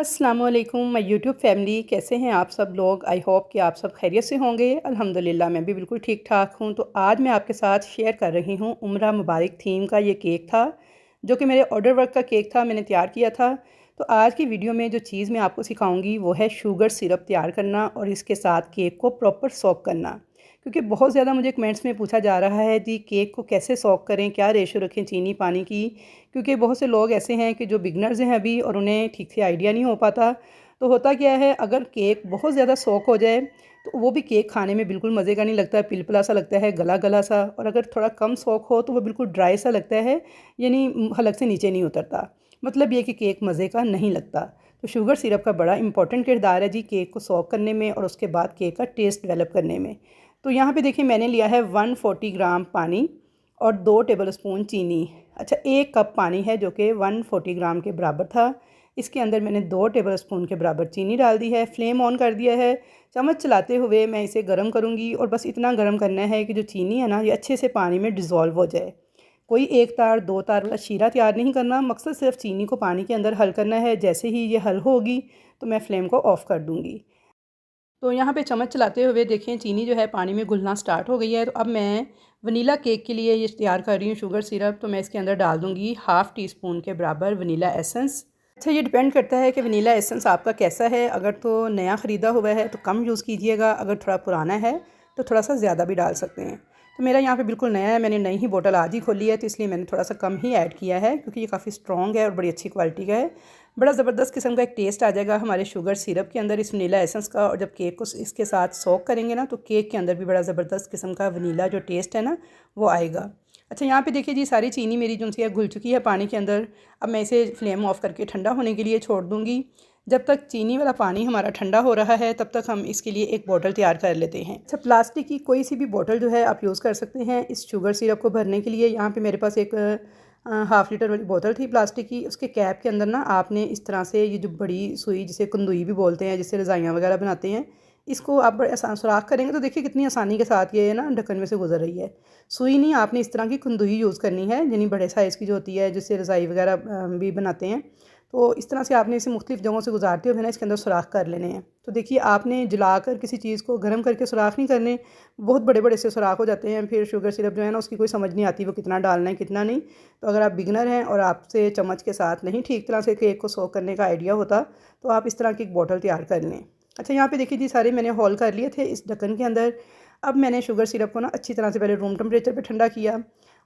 अस्सलामुअलैकुम my YouTube family, कैसे हैं आप सब लोग। आई होप कि आप सब खैरियत से होंगे। अल्हम्दुलिल्लाह मैं भी बिल्कुल ठीक ठाक हूँ। तो आज मैं आपके साथ शेयर कर रही हूँ उम्रा मुबारक थीम का ये केक था, जो कि मेरे ऑर्डर वर्क का केक था, मैंने तैयार किया था। तो आज की वीडियो में जो चीज़ मैं आपको सिखाऊंगी वो है शुगर सिरप तैयार करना और इसके साथ केक को प्रॉपर सॉक करना। क्योंकि बहुत ज़्यादा मुझे कमेंट्स में पूछा जा रहा है जी केक को कैसे सॉक करें, क्या रेशो रखें चीनी पानी की। क्योंकि बहुत से लोग ऐसे हैं कि जो बिगनर्स हैं अभी और उन्हें ठीक से आइडिया नहीं हो पाता। तो होता क्या है, अगर केक बहुत ज़्यादा सॉक हो जाए तो वो भी केक खाने में बिल्कुल मज़े का नहीं लगता, पिलपिला सा लगता है, गला गला सा। और अगर थोड़ा कम सॉक हो तो वो बिल्कुल ड्राई सा लगता है, यानी हलक से नीचे नहीं उतरता। मतलब ये कि केक मज़े का नहीं लगता। तो शुगर सिरप का बड़ा इंपॉर्टेंट किरदार है जी केक को सॉक करने में और उसके बाद केक का टेस्ट डेवलप करने में। तो यहाँ पे देखिए मैंने लिया है 140 ग्राम पानी और 2 टेबलस्पून चीनी। अच्छा, 1 कप पानी है जो कि 140 ग्राम के बराबर था। इसके अंदर मैंने 2 टेबलस्पून के बराबर चीनी डाल दी है। फ्लेम ऑन कर दिया है। चम्मच चलाते हुए मैं इसे गर्म करूँगी और बस इतना गर्म करना है कि जो चीनी है ना ये अच्छे से पानी में डिज़ोल्व हो जाए। कोई 1 तार 2 तार वाला शीरा तैयार नहीं करना, मकसद सिर्फ चीनी को पानी के अंदर हल करना है। जैसे ही ये हल होगी तो मैं फ्लेम को ऑफ़ कर दूँगी। तो यहाँ पे चम्मच चलाते हुए देखें चीनी जो है पानी में घुलना स्टार्ट हो गई है। तो अब मैं वनीला केक के लिए ये तैयार कर रही हूँ शुगर सिरप। तो मैं इसके अंदर डाल दूँगी हाफ़ टी स्पून के बराबर वनीला एसेंस। अच्छा, ये डिपेंड करता है कि वनीला एसेंस आपका कैसा है। अगर तो नया ख़रीदा हुआ है तो कम यूज़ कीजिएगा, अगर थोड़ा पुराना है तो थोड़ा सा ज़्यादा भी डाल सकते हैं। तो मेरा यहाँ पे बिल्कुल नया है, मैंने नई ही बोतल आज ही खोली है, तो इसलिए मैंने थोड़ा सा कम ही ऐड किया है क्योंकि ये काफ़ी स्ट्रॉन्ग है और बड़ी अच्छी क्वालिटी का है। बड़ा ज़बरदस्त किस्म का एक टेस्ट आ जाएगा हमारे शुगर सिरप के अंदर इस वनीला एसेंस का। और जब केक को इसके साथ सोक करेंगे ना तो केक के अंदर भी बड़ा ज़बरदस्त किस्म का वनीला जो टेस्ट है ना वो आएगा। अच्छा, यहाँ पे देखिए जी सारी चीनी मेरी जो सी घुल चुकी है पानी के अंदर। अब मैं इसे फ्लेम ऑफ करके ठंडा होने के लिए छोड़ दूँगी। जब तक चीनी वाला पानी हमारा ठंडा हो रहा है तब तक हम इसके लिए एक बोतल तैयार कर लेते हैं। अच्छा, प्लास्टिक की कोई सी भी बोतल जो है आप यूज़ कर सकते हैं इस शुगर सिरप को भरने के लिए। यहाँ पे मेरे पास एक हाफ़ लीटर वाली बोतल थी प्लास्टिक की। उसके कैप के अंदर ना आपने इस तरह से ये जो बड़ी सुई जिसे कंदुई भी बोलते हैं, जिससे रज़ाइयाँ वगैरह बनाते हैं, इसको आप बड़े आसान सुराख करेंगे तो देखिए कितनी आसानी के साथ ये ना ढक्कन में से गुजर रही है। सुई नहीं, आपने इस तरह की कंदुई यूज़ करनी है, यानी बड़े साइज़ की जो होती है जिससे रज़ाई वगैरह भी बनाते हैं। तो इस तरह से आपने इसे मुख्तलिफ़ जगहों से गुजारते हुए ना इसके अंदर सुराख कर लेने हैं। तो देखिए आपने जलाकर किसी चीज़ को गर्म करके सुराख नहीं करने, बहुत बड़े बड़े से सुराख हो जाते हैं। फिर शुगर सिरप जो है ना उसकी कोई समझ नहीं आती वो कितना डालना है कितना नहीं। तो अगर आप बिगनर हैं और आपसे चम्मच के साथ नहीं ठीक तरह से केक को सोक करने का आइडिया होता तो आप इस तरह की एक बोतल तैयार कर लें। अच्छा, यहाँ पे देखिए जी सारे मैंने होल कर लिए थे इस ढक्कन के अंदर। अब मैंने शुगर सिरप को ना अच्छी तरह से पहले रूम टेम्परेचर पे ठंडा किया।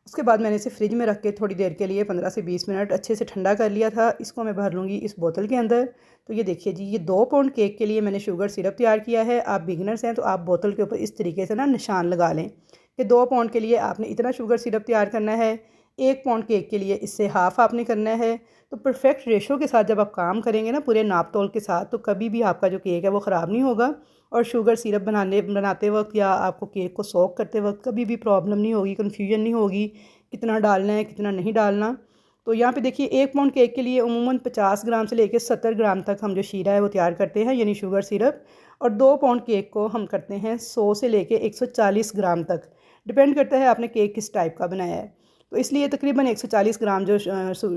उसके बाद मैंने इसे फ्रिज में रख के थोड़ी देर के लिए 15 से 20 मिनट अच्छे से ठंडा कर लिया था। इसको मैं भर लूँगी इस बोतल के अंदर। तो ये देखिए जी ये 2 पाउंड केक के लिए मैंने शुगर सिरप तैयार किया है। आप बिगनर्स हैं तो आप बोतल के ऊपर इस तरीके से ना निशान लगा लें कि 2 पाउंड के लिए आपने इतना शुगर सिरप तैयार करना है, 1 पाउंड केक के लिए इससे हाफ़ आपने करना है। तो परफेक्ट रेशो के साथ जब आप काम करेंगे ना पूरे नाप तोल के साथ, तो कभी भी आपका जो केक है वो ख़राब नहीं होगा। और शुगर सिरप बनाते वक्त या आपको केक को सोक करते वक्त कभी भी प्रॉब्लम नहीं होगी, कन्फ्यूजन नहीं होगी कितना डालना है कितना नहीं डालना। तो यहाँ पे देखिए 1 पाउंड केक के लिए उमूमन 50 ग्राम से लेकर 70 ग्राम तक हम जो शीरा है वो तैयार करते हैं, यानी शुगर सिरप। और 2 पाउंड केक को हम करते हैं 100 से लेकर 140 ग्राम तक, डिपेंड करता है आपने केक किस टाइप का बनाया है। तो इसलिए तकरीबन 140 ग्राम जो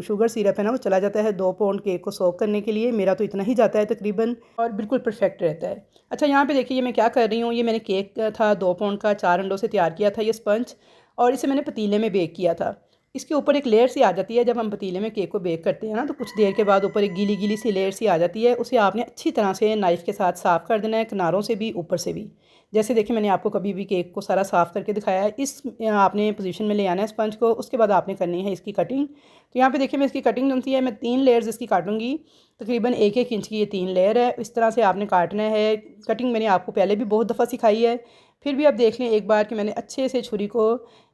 शुगर सिरप है ना वो चला जाता है 2 पाउंड केक को सोक करने के लिए। मेरा तो इतना ही जाता है तकरीबन और बिल्कुल परफेक्ट रहता है। अच्छा, यहाँ पे देखिए मैं क्या कर रही हूँ, ये मैंने केक था 2 पाउंड का 4 अंडों से तैयार किया था ये स्पंज, और इसे मैंने पतीले में बेक किया था। इसके ऊपर एक लेयर सी आ जाती है जब हम पतीले में केक को बेक करते हैं ना, तो कुछ देर के बाद ऊपर एक गीली गीली सी लेयर सी आ जाती है। उसे आपने अच्छी तरह से नाइफ़ के साथ साफ़ कर देना है, किनारों से भी ऊपर से भी। जैसे देखिए मैंने आपको कभी भी केक को सारा साफ़ करके दिखाया है, इस आपने पोजीशन में ले आना है स्पंज को। उसके बाद आपने करनी है इसकी कटिंग। तो यहाँ पे देखिए मैं इसकी कटिंग जो है मैं 3 लेयर्स इसकी काटूंगी। तकरीबन 1-1 इंच की ये 3 लेयर है। इस तरह से आपने काटना है। कटिंग मैंने आपको पहले भी बहुत दफ़ा सिखाई है, फिर भी आप देख लें एक बार कि मैंने अच्छे से छुरी को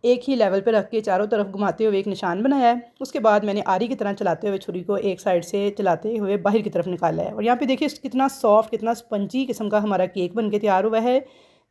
एक ही लेवल पे रख के चारों तरफ घुमाते हुए एक निशान बनाया है। उसके बाद मैंने आरी की तरह चलाते हुए छुरी को एक साइड से चलाते हुए बाहर की तरफ निकाला है। और यहाँ पे देखिए कितना सॉफ्ट कितना स्पंजी किस्म का हमारा केक बन के तैयार हुआ है।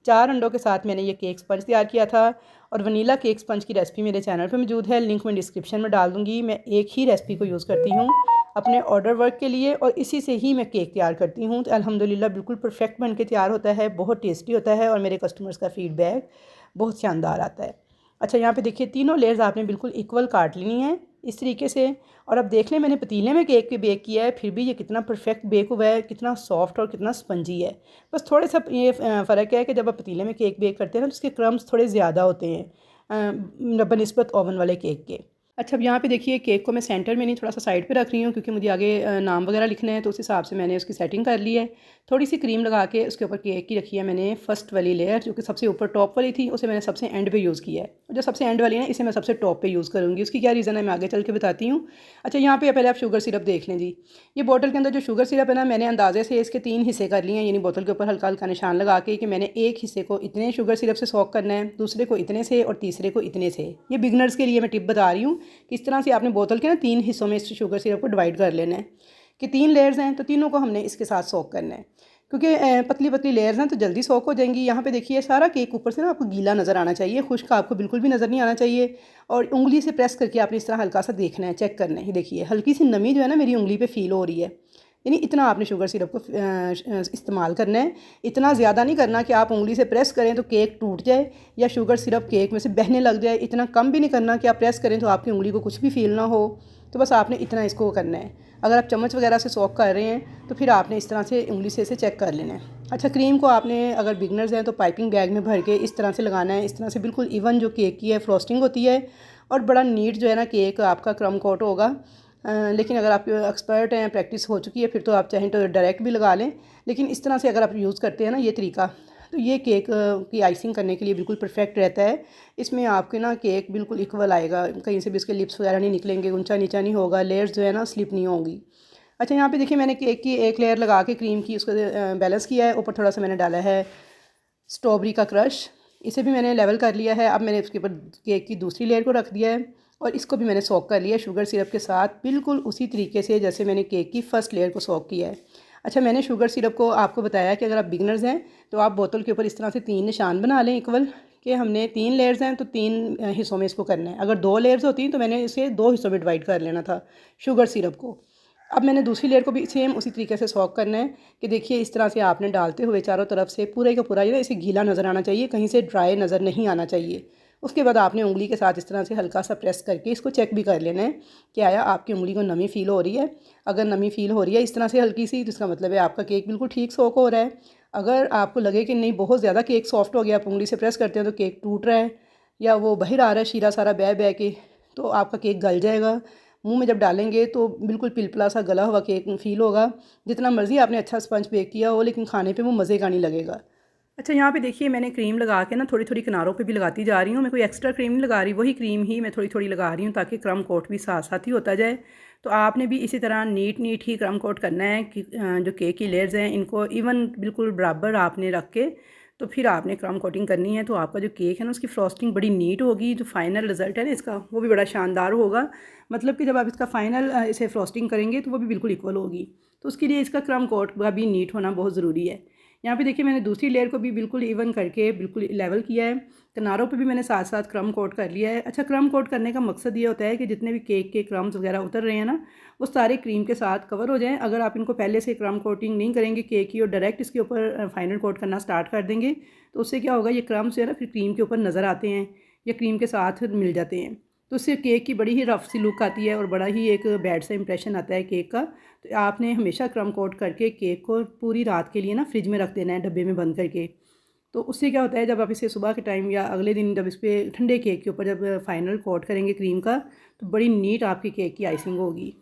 4 अंडों के साथ मैंने ये केक स्पंज तैयार किया था। और वनीला केक स्पंज की रेसिपी मेरे चैनल पे मौजूद है, लिंक मैं डिस्क्रिप्शन में डाल दूँगी। मैं एक ही रेसिपी को यूज़ करती हूँ अपने ऑर्डर वर्क के लिए और इसी से ही मैं केक तैयार करती हूँ। तो अल्हम्दुलिल्लाह बिल्कुल परफेक्ट बन के तैयार होता है, बहुत टेस्टी होता है और मेरे कस्टमर्स का फ़ीडबैक बहुत शानदार आता है। अच्छा, यहाँ पे देखिए तीनों लेयर्स आपने बिल्कुल इक्वल काट लेनी है इस तरीके से। और अब देख लें, मैंने पतीले में केक पे बेक किया है, फिर भी ये कितना परफेक्ट बेक हुआ है, कितना सॉफ्ट और कितना स्पंजी है। बस थोड़े सा ये फ़र्क है कि जब आप पतीले में केक बेक करते हैं तो उसके क्रम्स थोड़े ज़्यादा होते हैं बनस्बत ओवन वाले केक के। अच्छा, अब यहाँ पे देखिए केक को मैं सेंटर में नहीं, थोड़ा सा साइड पे रख रही हूँ, क्योंकि मुझे आगे नाम वगैरह लिखना है, तो उस हिसाब से मैंने उसकी सेटिंग कर ली है। थोड़ी सी क्रीम लगा के उसके ऊपर केक की रखी है मैंने फर्स्ट वाली लेयर, जो कि सबसे ऊपर टॉप वाली थी, उसे मैंने सबसे एंड पे यूज़ किया है। जो सबसे एंड वाली है इसे मैं सबसे टॉप पे यूज़ करूँगी। उसकी क्या रीज़न है मैं आगे चल के बताती हूँ। अच्छा, यहाँ पे पहले आप शुगर सिरप देख लें जी। ये बोतल के अंदर जो शुगर सिरप है ना, मैंने अंदाजे से इसके 3 हिस्से कर लिए हैं, यानी बोतल के ऊपर हल्का हल्का निशान लगा के कि मैंने एक हिस्से को इतने शुगर सिरप से सोक करना है, दूसरे को इतने से और तीसरे को इतने से। ये बिगनर्स के लिए मैं टिप बता रही हूँ कि इस तरह से आपने बोतल के ना 3 हिस्सों में इस शुगर सिरप को डिवाइड कर लेना है कि 3 लेयर्स हैं तो तीनों को हमने इसके साथ सोक करना है, क्योंकि पतली पतली लेयर्स हैं तो जल्दी सोक हो जाएंगी। यहाँ पे देखिए सारा केक ऊपर से ना आपको गीला नज़र आना चाहिए, खुश्क आपको बिल्कुल भी नज़र नहीं आना चाहिए। और उंगली से प्रेस करके आपने इस तरह हल्का सा देखना है, चेक करना है। ये देखिए हल्की सी नमी जो है ना मेरी उंगली पे फील हो रही है, यानी इतना आपने शुगर सिरप को इस्तेमाल करना है। इतना ज़्यादा नहीं करना कि आप उंगली से प्रेस करें तो केक टूट जाए या शुगर सिरप केक में से बहने लग जाए। इतना कम भी नहीं करना कि आप प्रेस करें तो आपकी उंगली को कुछ भी फील ना हो। तो बस आपने इतना इसको करना है। अगर आप चम्मच वगैरह से सोक कर रहे हैं तो फिर आपने इस तरह से उंगली से इसे चेक कर लेना है। अच्छा, क्रीम को आपने अगर बिगनर्स हैं तो पाइपिंग बैग में भर के इस तरह से लगाना है। इस तरह से बिल्कुल इवन जो केक की है फ्रॉस्टिंग होती है और बड़ा नीट जो है ना केक आपका क्रम कोट होगा। लेकिन अगर आप एक्सपर्ट हैं, प्रैक्टिस हो चुकी है, फिर तो आप चाहें तो डायरेक्ट भी लगा लें। लेकिन इस तरह से अगर आप यूज़ करते हैं ना ये तरीका, तो ये केक की आइसिंग करने के लिए बिल्कुल परफेक्ट रहता है। इसमें आपके ना केक बिल्कुल इक्वल आएगा, कहीं से भी इसके लिप्स वगैरह नहीं निकलेंगे, ऊंचा नीचा नहीं होगा, लेयर्स जो है ना स्लिप नहीं होंगी। अच्छा, यहाँ पे देखिए मैंने केक की एक लेयर लगा के क्रीम की उसको बैलेंस किया है। ऊपर थोड़ा सा मैंने डाला है स्ट्रॉबेरी का क्रश, इसे भी मैंने लेवल कर लिया है। अब मैंने उसके ऊपर केक की दूसरी लेयर को रख दिया है और इसको भी मैंने सोक कर लिया शुगर सिरप के साथ, बिल्कुल उसी तरीके से जैसे मैंने केक की फ़र्स्ट लेयर को सोक किया है। अच्छा, मैंने शुगर सिरप को आपको बताया कि अगर आप बिगनर्स हैं तो आप बोतल के ऊपर इस तरह से 3 निशान बना लें इक्वल, कि हमने 3 लेयर्स हैं तो 3 हिस्सों में इसको करना है। अगर 2 लेयर्स होती तो मैंने इसे 2 हिस्सों में डिवाइड कर लेना था शुगर सिरप को। अब मैंने दूसरी लेयर को भी सेम उसी तरीके से सोक करना है कि देखिए इस तरह से आपने डालते हुए चारों तरफ से पूरे का पूरा ये इसे गीला नज़र आना चाहिए, कहीं से ड्राई नज़र नहीं आना चाहिए। उसके बाद आपने उंगली के साथ इस तरह से हल्का सा प्रेस करके इसको चेक भी कर लेना है कि आया आपकी उंगली को नमी फ़ील हो रही है। अगर नमी फ़ील हो रही है इस तरह से हल्की सी, तो इसका मतलब है आपका केक बिल्कुल ठीक सोक हो रहा है। अगर आपको लगे कि नहीं बहुत ज़्यादा केक सॉफ्ट हो गया, आप उंगली से प्रेस करते हैं तो केक टूट रहा है या वो बाहर आ रहा है शीरा सारा बह बह के, तो आपका केक गल जाएगा। मुंह में जब डालेंगे तो बिल्कुल पिलपिला सा गला हुआ केक फ़ील होगा। जितना मर्ज़ी आपने अच्छा स्पंज बेक किया हो, लेकिन खाने पे वो मज़े का नहीं लगेगा। अच्छा, यहाँ पे देखिए मैंने क्रीम लगा के ना थोड़ी थोड़ी किनारों पे भी लगाती जा रही हूँ। मैं कोई एक्स्ट्रा क्रीम नहीं लगा रही, वही क्रीम ही मैं थोड़ी थोड़ी लगा रही हूँ ताकि क्रम कोट भी साथ साथ ही होता जाए। तो आपने भी इसी तरह नीट नीट ही क्रम कोट करना है कि जो केक की लेयर्स हैं इनको इवन बिल्कुल बराबर आपने रख के तो फिर आपने क्रम कोटिंग करनी है। तो आपका जो केक है ना उसकी फ्रॉस्टिंग बड़ी नीट होगी, जो फाइनल रिज़ल्ट है ना इसका वो भी बड़ा शानदार होगा। मतलब कि जब आप इसका फ़ाइनल इसे फ्रॉस्टिंग करेंगे तो वो भी बिल्कुल इक्वल होगी। तो उसके लिए इसका क्रम कोट का भी नीट होना बहुत ज़रूरी है। यहाँ पे देखिए मैंने दूसरी लेयर को भी बिल्कुल इवन करके बिल्कुल लेवल किया है। किनारों पे भी मैंने साथ साथ क्रम कोट कर लिया है। अच्छा, क्रम कोट करने का मकसद ये होता है कि जितने भी केक के क्रम्स वगैरह उतर रहे हैं ना वो सारे क्रीम के साथ कवर हो जाएं। अगर आप इनको पहले से क्रम कोटिंग नहीं करेंगे केक की और डायरेक्ट इसके ऊपर फाइनल कोट करना स्टार्ट कर देंगे तो उससे क्या होगा, ये क्रम्स जो है ना फिर क्रीम के ऊपर नज़र आते हैं या क्रीम के साथ मिल जाते हैं, तो उससे केक की बड़ी ही रफ सी लुक आती है और बड़ा ही एक बैड सा इंप्रेशन आता है केक का। तो आपने हमेशा क्रम कोट करके केक को पूरी रात के लिए ना फ्रिज में रख देना है डब्बे में बंद करके। तो उससे क्या होता है जब आप इसे सुबह के टाइम या अगले दिन जब इस पर ठंडे केक के ऊपर जब फाइनल कोट करेंगे क्रीम का तो बड़ी नीट आपकी केक की आइसिंग होगी।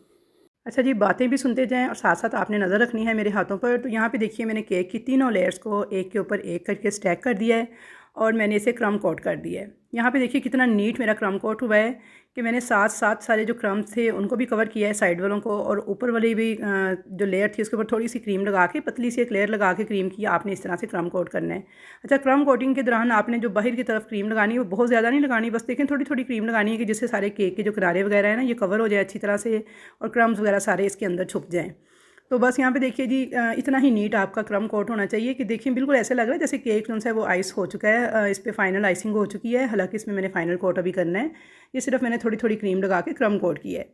अच्छा जी, बातें भी सुनते जाएं और साथ साथ आपने नज़र रखनी है मेरे हाथों पर। तो यहाँ पे देखिए मैंने केक की तीनों लेयर्स को एक के ऊपर एक करके स्टैक कर दिया है और मैंने इसे क्रम कोट कर दिया है। यहाँ पे देखिए कितना नीट मेरा क्रम कोट हुआ है कि मैंने साथ साथ सारे जो क्रम्स थे उनको भी कवर किया है, साइड वालों को, और ऊपर वाली भी जो लेयर थी उसके ऊपर थोड़ी सी क्रीम लगा के पतली सी एक लेयर लगा के क्रीम की आपने इस तरह से क्रम कोट करना है। अच्छा, क्रम कोटिंग के दौरान आपने जो बाहर की तरफ क्रीम लगानी है वो बहुत ज़्यादा नहीं लगानी, बस देखें थोड़ी थोड़ी क्रीम लगानी है कि जिससे सारे केक के जो किनारे वगैरह है ना ये कवर हो जाए अच्छी तरह से और क्रम्स वगैरह सारे इसके अंदर छुप जाएँ। तो बस यहाँ पे देखिए जी इतना ही नीट आपका क्रम कोट होना चाहिए कि देखिए बिल्कुल ऐसे लग रहा है जैसे केक जो है वो आइस हो चुका है, इस पर फाइनल आइसिंग हो चुकी है। हालांकि इसमें मैंने फाइनल कोट अभी करना है, ये सिर्फ मैंने थोड़ी थोड़ी क्रीम लगा के क्रम कोट किया है।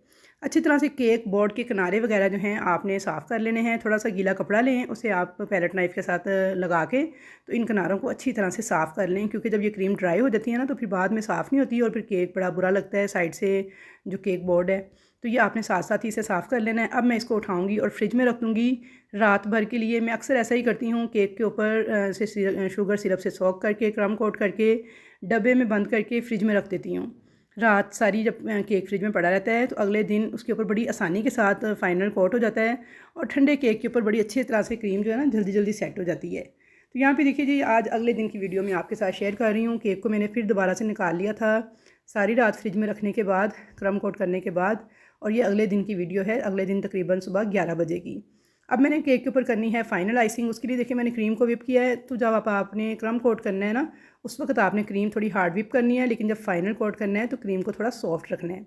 अच्छी तरह से केक बोर्ड के किनारे वगैरह जो हैं आपने साफ़ कर लेने हैं। थोड़ा सा गीला कपड़ा लें, उसे आप पैलेट नाइफ़ के साथ लगा के तो इन किनारों को अच्छी तरह से साफ़ कर लें, क्योंकि जब ये क्रीम ड्राई हो जाती है ना तो फिर बाद में साफ़ नहीं होती और फिर केक बड़ा बुरा लगता है साइड से जो केक बोर्ड है। तो ये आपने साथ साथ ही इसे साफ़ कर लेना है। अब मैं इसको उठाऊँगी और फ्रिज में रख दूँगी रात भर के लिए। मैं अक्सर ऐसा ही करती हूँ, केक के ऊपर से शुगर सिरप से सोक करके क्रम कोट करके डब्बे में बंद करके फ्रिज में रख देती हूँ। रात सारी जब केक फ्रिज में पड़ा रहता है तो अगले दिन उसके ऊपर बड़ी आसानी के साथ फाइनल कोट हो जाता है और ठंडे केक के ऊपर बड़ी अच्छी तरह से क्रीम जो है ना जल्दी जल्दी सेट हो जाती है। तो यहाँ पे देखिए जी, आज अगले दिन की वीडियो मैं आपके साथ शेयर कर रही हूँ। केक को मैंने फिर दोबारा से निकाल लिया था सारी रात फ्रिज में रखने के बाद, क्रम कोट करने के बाद, और ये अगले दिन की वीडियो है, अगले दिन तकरीबन सुबह 11 बजे की। अब मैंने केक के ऊपर करनी है फाइनल आइसिंग। उसके लिए देखिए मैंने क्रीम को विप किया है। तो जब आपने क्रम कोट करना है ना, उस वक्त आपने क्रीम थोड़ी हार्ड विप करनी है, लेकिन जब फाइनल कोट करना है तो क्रीम को थोड़ा सॉफ्ट रखना है।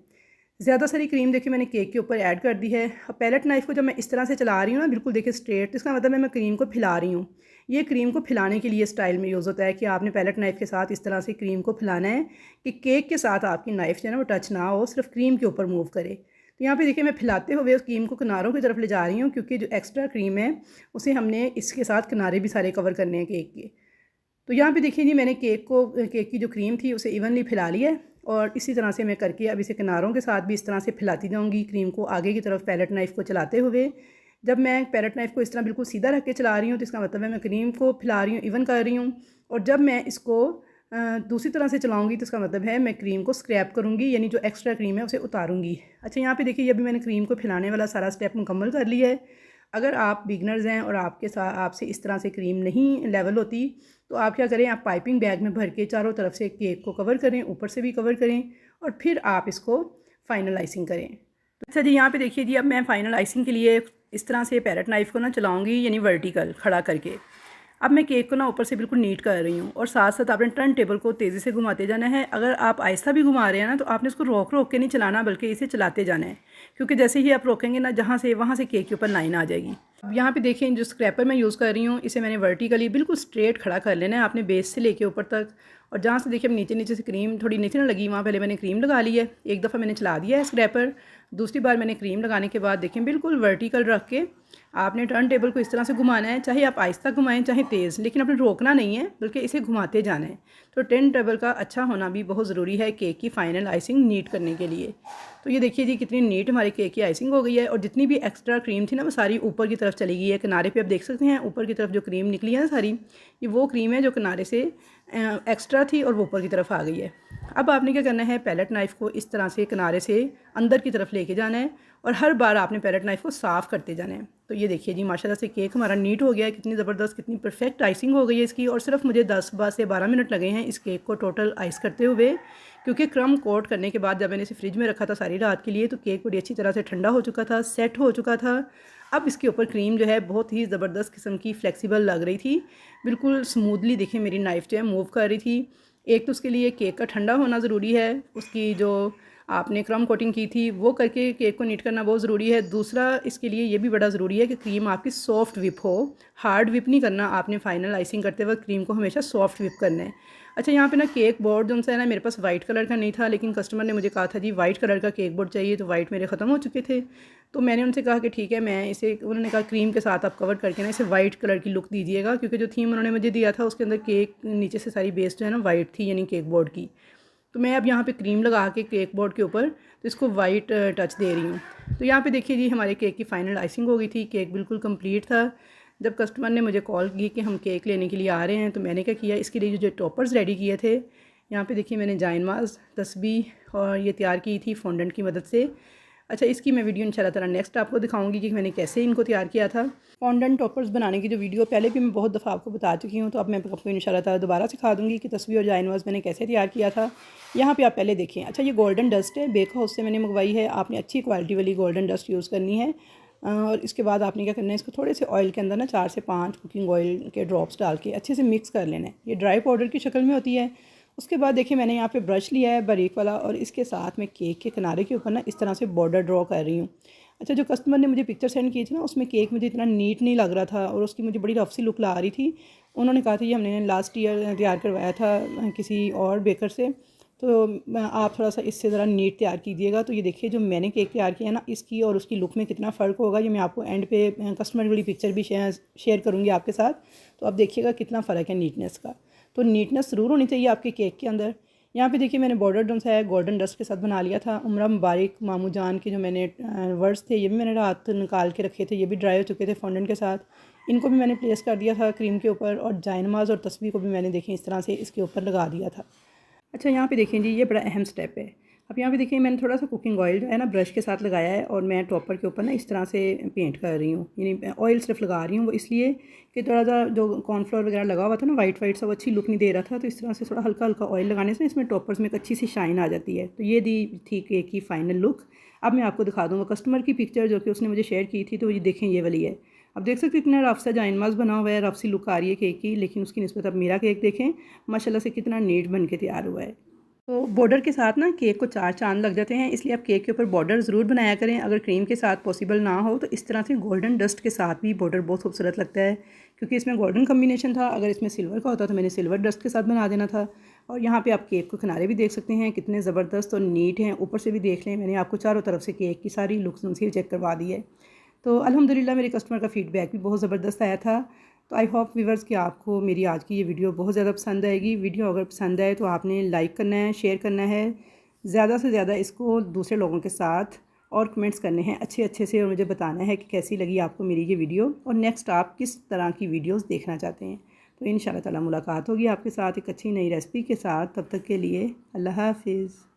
ज़्यादा सारी क्रीम देखिए मैंने केक के ऊपर ऐड कर दी है। अब पैलेट नाइफ़ को जब मैं इस तरह से चला रही हूँ ना, बिल्कुल देखिए स्ट्रेट, तो इसका मतलब है मैं क्रीम को फैला रही हूँ। ये क्रीम को फैलाने के लिए स्टाइल में यूज़ होता है कि आपने पैलेट नाइफ़ के साथ इस तरह से क्रीम को फैलाना है कि केक के साथ आपकी नाइफ़ जो है ना वो टच ना हो, सिर्फ क्रीम के ऊपर मूव करे। तो यहाँ पे देखिए मैं फैलाते हुए उस क्रीम को किनारों की तरफ ले जा रही हूँ, क्योंकि जो एक्स्ट्रा क्रीम है उसे हमने इसके साथ किनारे भी सारे कवर करने हैं केक के। तो यहाँ पे देखिए जी, मैंने केक की जो क्रीम थी उसे इवनली फैला लिया है और इसी तरह से मैं करके अब इसे किनारों के साथ भी इस तरह से फैलाती जाऊँगी क्रीम को आगे की तरफ पैलेट नाइफ़ को चलाते हुए। जब मैं पैलेट नाइफ़ को इस तरह बिल्कुल सीधा रख के चला रही हूँ तो इसका मतलब है मैं क्रीम को फैला रही हूँ, इवन कर रही हूँ। और जब मैं इसको दूसरी तरह से चलाऊँगी तो इसका मतलब है मैं क्रीम को स्क्रैप करूँगी, यानी जो एक्स्ट्रा क्रीम है उसे उतारूँगी। अच्छा, यहाँ पे देखिए अभी मैंने क्रीम को फैलाने वाला सारा स्टेप मुकम्मल कर लिया है। अगर आप बिगनर्स हैं और आपसे इस तरह से क्रीम नहीं लेवल होती तो आप क्या करें, आप पाइपिंग बैग में भर के चारों तरफ से केक को कवर करें, ऊपर से भी कवर करें और फिर आप इसको फाइनल आइसिंग करें। तो अच्छा जी, यहाँ पे देखिए जी, अब मैं फाइनल आइसिंग के लिए इस तरह से पैलेट नाइफ़ को ना चलाऊँगी, यानी वर्टिकल खड़ा करके। अब मैं केक को ना ऊपर से बिल्कुल नीट कर रही हूँ और साथ साथ आपने टर्न टेबल को तेज़ी से घुमाते जाना है। अगर आप आहिस्ता भी घुमा रहे हैं ना तो आपने इसको रोक रोक के नहीं चलाना, बल्कि इसे चलाते जाना है, क्योंकि जैसे ही आप रोकेंगे ना, जहाँ से वहाँ से केक के ऊपर लाइन आ जाएगी। अब यहाँ पे देखें, जो स्क्रैपर मैं यूज़ कर रही हूँ इसे मैंने वर्टिकली बिल्कुल स्ट्रेट खड़ा कर लेना है आपने, बेस से लेके ऊपर तक। और जहाँ से देखिए नीचे नीचे से क्रीम थोड़ी नीचे ना लगी, वहाँ पहले मैंने क्रीम लगा ली है। एक दफ़ा मैंने चला दिया है स्क्रैपर, दूसरी बार मैंने क्रीम लगाने के बाद देखें बिल्कुल वर्टिकल रख के आपने टर्न टेबल को इस तरह से घुमाना है। चाहे आप आहिस्ता घुमाएं चाहे तेज़, लेकिन आपने रोकना नहीं है, बल्कि इसे घुमाते जाना है। तो टर्न टेबल का अच्छा होना भी बहुत ज़रूरी है केक की फ़ाइनल आइसिंग नीट करने के लिए। तो ये देखिए जी, कितनी नीट हमारे केक की आइसिंग हो गई है और जितनी भी एक्स्ट्रा क्रीम थी ना वो सारी ऊपर की तरफ चली गई है। किनारे पे आप देख सकते हैं ऊपर की तरफ जो क्रीम निकली है ना सारी, ये वो क्रीम है जो किनारे से एक्स्ट्रा थी और वो ऊपर की तरफ आ गई है। अब आपने क्या करना है, पैलेट नाइफ़ को इस तरह से किनारे से अंदर की तरफ लेके जाना है और हर बार आपने पैलेट नाइफ़ को साफ़ करते जाना है। तो ये देखिए जी, माशाल्लाह से केक हमारा नीट हो गया है। कितनी ज़बरदस्त, कितनी परफेक्ट आइसिंग हो गई है इसकी। और सिर्फ मुझे 10 से 12 मिनट लगे हैं इस केक को टोटल आइस करते हुए, क्योंकि क्रम कोट करने के बाद जब मैंने इसे फ्रिज में रखा था सारी रात के लिए तो केक बड़ी अच्छी तरह से ठंडा हो चुका था, सेट हो चुका था। अब इसके ऊपर क्रीम जो है बहुत ही ज़बरदस्त किस्म की फ्लेक्सिबल लग रही थी, बिल्कुल स्मूथली देखिए मेरी नाइफ़ जो है मूव कर रही थी। एक तो उसके लिए केक का ठंडा होना ज़रूरी है, उसकी जो आपने क्रम कोटिंग की थी वो करके केक को नीट करना बहुत ज़रूरी है। दूसरा इसके लिए ये भी बड़ा ज़रूरी है कि क्रीम आपकी सॉफ्ट विप हो, हार्ड विप नहीं करना आपने। फाइनल आइसिंग करते वक्त क्रीम को हमेशा सॉफ्ट विप करना है। अच्छा, यहाँ पे ना केक बोर्ड जो है ना, मेरे पास वाइट कलर का नहीं था, लेकिन कस्टमर ने मुझे कहा था जी वाइट कलर का केक बोर्ड चाहिए, तो वाइट मेरे ख़त्म हो चुके थे। तो मैंने उनसे कहा कि ठीक है, मैं इसे, उन्होंने कहा क्रीम के साथ आप कवर करके ना इसे वाइट कलर की लुक दीजिएगा, क्योंकि जो थीम उन्होंने मुझे दिया था उसके अंदर केक नीचे से सारी बेस जो है ना वाइट थी, यानी केक बोर्ड की। तो मैं अब यहाँ पे क्रीम लगा के केक बोर्ड के ऊपर तो इसको वाइट टच दे रही हूँ। तो यहाँ पे देखिए जी, हमारे केक की फ़ाइनल आइसिंग हो गई थी, केक बिल्कुल कंप्लीट था। जब कस्टमर ने मुझे कॉल की कि हम केक लेने के लिए आ रहे हैं, तो मैंने क्या किया, इसके लिए जो टॉपर्स रेडी किए थे, यहाँ पे देखिए मैंने जाइनमाज तस्बीह और ये तैयार की थी फॉन्डेंट की मदद से। अच्छा, इसकी मैं वीडियो इंशाल्लाह ताला नेक्स्ट आपको दिखाऊंगी कि मैंने कैसे इनको तैयार किया था। फॉन्डेंट टॉपर्स बनाने की जो वीडियो पहले भी मैं बहुत दफ़ा आपको बता चुकी हूँ, तो अब मैं आपको इंशाल्लाह ताला दोबारा सिखा दूँगी कि तस्बीह और जाइनमाज मैंने कैसे तैयार किया था। यहाँ पे आप पहले देखें। अच्छा, ये गोल्डन डस्ट है, बेक हाउस से मैंने मंगवाई है। आपने अच्छी क्वालिटी वाली गोल्डन डस्ट यूज़ करनी है। और इसके बाद आपने क्या करना है, इसको थोड़े से ऑयल के अंदर ना 4 से 5 कुकिंग ऑयल के ड्रॉप्स डाल के अच्छे से मिक्स कर लेना है। ये ड्राई पाउडर की शक्ल में होती है। उसके बाद देखिए मैंने यहाँ पे ब्रश लिया है बारीक वाला और इसके साथ मैं केक के किनारे के ऊपर ना इस तरह से बॉर्डर ड्रॉ कर रही हूँ। अच्छा, जो कस्टमर ने मुझे पिक्चर सेंड की थी ना, उसमें केक मुझे इतना नीट नहीं लग रहा था और उसकी मुझे बड़ी रफ सी लुक ला रही थी। उन्होंने कहा था ये हमने लास्ट ईयर तैयार करवाया था किसी और बेकर से, तो आप थोड़ा सा इससे ज़रा नीट तैयार कीजिएगा। तो ये देखिए जो मैंने केक तैयार किया है ना, इसकी और उसकी लुक में कितना फ़र्क होगा, ये मैं आपको एंड पे कस्टमर वाली पिक्चर भी शेयर करूँगी आपके साथ। तो आप देखिएगा कितना फ़र्क है नीटनेस का। तो नीटनेस ज़रूर होनी चाहिए आपके केक के अंदर। यहाँ पे देखिए मैंने बॉर्डर जो है गोल्डन डस्ट के साथ बना लिया था। उम्रा मुबारक मामू जान के जो मैंने वर्ड्स थे, ये भी मैंने रात निकाल के रखे थे, ये भी ड्राई हो चुके थे फॉन्डेंट के साथ। इनको भी मैंने प्लेस कर दिया था क्रीम के ऊपर, और जायनमाज और तस्वीर को भी मैंने देखें इस तरह से इसके ऊपर लगा दिया था। अच्छा, यहाँ पे देखें जी, ये बड़ा अहम स्टेप है। अब यहाँ पे देखिए मैंने थोड़ा सा कुकिंग ऑयल जो है ना ब्रश के साथ लगाया है, और मैं टॉपर के ऊपर ना इस तरह से पेंट कर रही हूँ, यानी ऑयल सिर्फ लगा रही हूँ। वो इसलिए कि थोड़ा सा जो कॉर्नफ्लोर वगैरह लगा हुआ था ना वाइट वाइट सा, वो अच्छी लुक नहीं दे रहा था। तो इस तरह से थोड़ा हल्का हल्का ऑयल लगाने से इसमें टॉपर्स में एक अच्छी सी शाइन आ जाती है। तो ये दी थी केक की फाइनल लुक। अब मैं आपको दिखा दूँगा कस्टमर की पिक्चर जो कि उसने मुझे शेयर की थी। तो ये देखें, ये वाली है। अब देख सकते इतना रफ सा जाइनमाज बना हुआ है, रफ सी लुक आ रही है केक की, लेकिन उसकी निस्बत अब मेरा केक देखें माशाल्लाह से कितना नीट बन के तैयार हुआ है। तो बॉर्डर के साथ ना केक को 4 चांद लग जाते हैं, इसलिए आप केक के ऊपर बॉर्डर ज़रूर बनाया करें। अगर क्रीम के साथ पॉसिबल ना हो तो इस तरह से गोल्डन डस्ट के साथ भी बॉर्डर बहुत खूबसूरत लगता है, क्योंकि इसमें गोल्डन कम्बिनेशन था। अगर इसमें सिल्वर का होता तो मैंने सिल्वर डस्ट के साथ बना देना था। और यहाँ पे आप केक को किनारे भी देख सकते हैं कितने ज़बरदस्त और नीट हैं। ऊपर से भी देख लें, मैंने आपको चारों तरफ से केक की सारी लुक्स उनसे चेक करवा दी है। तो अल्हम्दुलिल्लाह मेरे कस्टमर का फ़ीडबैक भी बहुत ज़बरदस्त आया था। तो आई होप व्यूवर्स कि आपको मेरी आज की ये वीडियो बहुत ज़्यादा पसंद आएगी। वीडियो अगर पसंद आए तो आपने लाइक करना है, शेयर करना है, ज़्यादा से ज़्यादा इसको दूसरे लोगों के साथ, और कमेंट्स करने हैं अच्छे अच्छे से, और मुझे बताना है कि कैसी लगी आपको मेरी ये वीडियो, और नेक्स्ट आप किस तरह की वीडियोज़ देखना चाहते हैं। तो इंशाल्लाह ताला मुलाकात होगी आपके साथ एक अच्छी नई रेसिपी के साथ। तब तक के लिए अल्लाह हाफिज़।